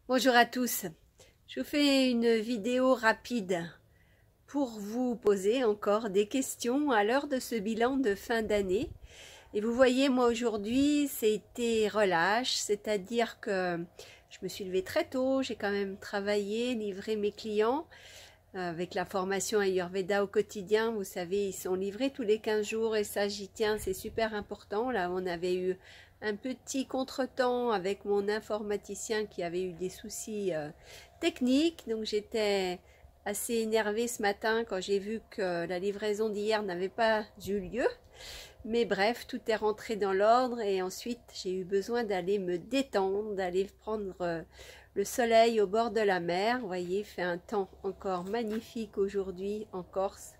Bonjour à tous, je vous fais une vidéo rapide pour vous poser encore des questions à l'heure de ce bilan de fin d'année. Et vous voyez, moi aujourd'hui, c'était relâche, c'est-à-dire que je me suis levée très tôt, j'ai quand même travaillé, livré mes clients avec la formation Ayurveda au quotidien. Vous savez, ils sont livrés tous les 15 jours et ça, j'y tiens, c'est super important. Là, on avait eu un petit contretemps avec mon informaticien qui avait eu des soucis techniques, donc j'étais assez énervée ce matin quand j'ai vu que la livraison d'hier n'avait pas eu lieu. Mais bref, tout est rentré dans l'ordre et ensuite j'ai eu besoin d'aller me détendre, d'aller prendre le soleil au bord de la mer. Vous voyez, il fait un temps encore magnifique aujourd'hui en Corse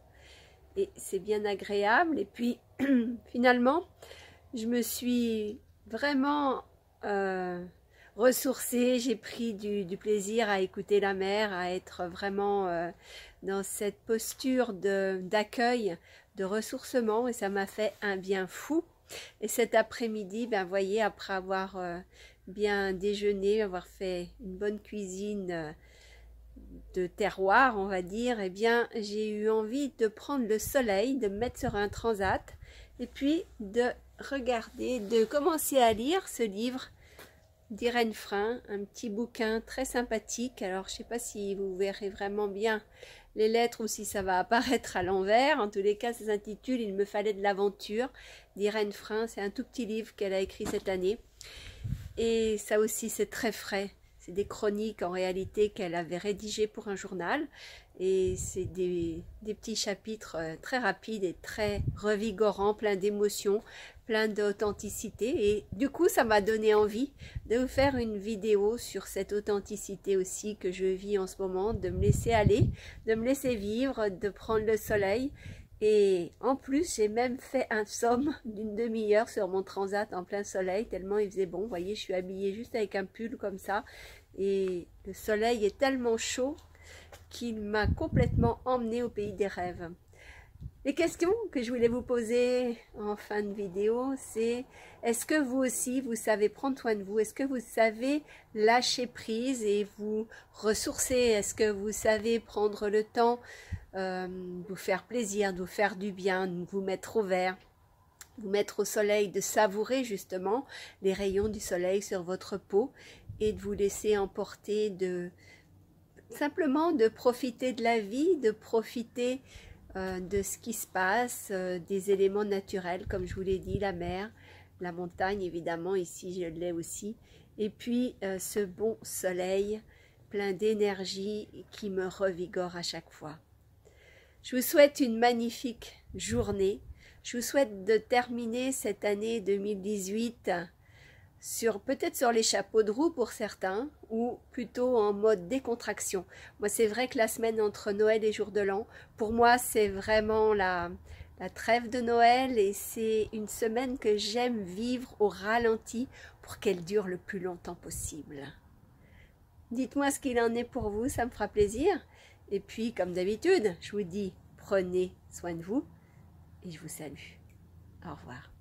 et c'est bien agréable. Et puis finalement, je me suis vraiment ressourcée, j'ai pris du plaisir à écouter la mer, à être vraiment dans cette posture d'accueil, de ressourcement, et ça m'a fait un bien fou. Et cet après-midi, ben voyez, après avoir bien déjeuné, avoir fait une bonne cuisine de terroir, on va dire, eh bien j'ai eu envie de prendre le soleil, de me mettre sur un transat et puis de regarder, de commencer à lire ce livre d'Irène Frein, un petit bouquin très sympathique. Alors je ne sais pas si vous verrez vraiment bien les lettres ou si ça va apparaître à l'envers. En tous les cas, ça s'intitule Il me fallait de l'aventure d'Irène Frein. C'est un tout petit livre qu'elle a écrit cette année. Et ça aussi, c'est très frais. C'est des chroniques en réalité qu'elle avait rédigées pour un journal. Et c'est des petits chapitres très rapides et très revigorants, plein d'émotions, plein d'authenticité. Et du coup, ça m'a donné envie de vous faire une vidéo sur cette authenticité aussi que je vis en ce moment, de me laisser aller, de me laisser vivre, de prendre le soleil. Et en plus, j'ai même fait un somme d'une demi-heure sur mon transat en plein soleil, tellement il faisait bon. Vous voyez, je suis habillée juste avec un pull comme ça. Et le soleil est tellement chaud qu'il m'a complètement emmenée au pays des rêves. Les questions que je voulais vous poser en fin de vidéo, c'est est-ce que vous aussi, vous savez prendre soin de vous? Est-ce que vous savez lâcher prise et vous ressourcer? Est-ce que vous savez prendre le temps de vous faire plaisir, de vous faire du bien, de vous mettre au vert, vous mettre au soleil, de savourer justement les rayons du soleil sur votre peau et de vous laisser emporter, simplement de profiter de la vie, de profiter de ce qui se passe, des éléments naturels, comme je vous l'ai dit, la mer, la montagne, évidemment, ici je l'ai aussi, et puis ce bon soleil plein d'énergie qui me revigore à chaque fois. Je vous souhaite une magnifique journée. Je vous souhaite de terminer cette année 2018 peut-être sur les chapeaux de roue pour certains, ou plutôt en mode décontraction. Moi, c'est vrai que la semaine entre Noël et Jour de l'An, pour moi, c'est vraiment la trêve de Noël et c'est une semaine que j'aime vivre au ralenti pour qu'elle dure le plus longtemps possible. Dites-moi ce qu'il en est pour vous, ça me fera plaisir. Et puis, comme d'habitude, je vous dis, prenez soin de vous et je vous salue. Au revoir.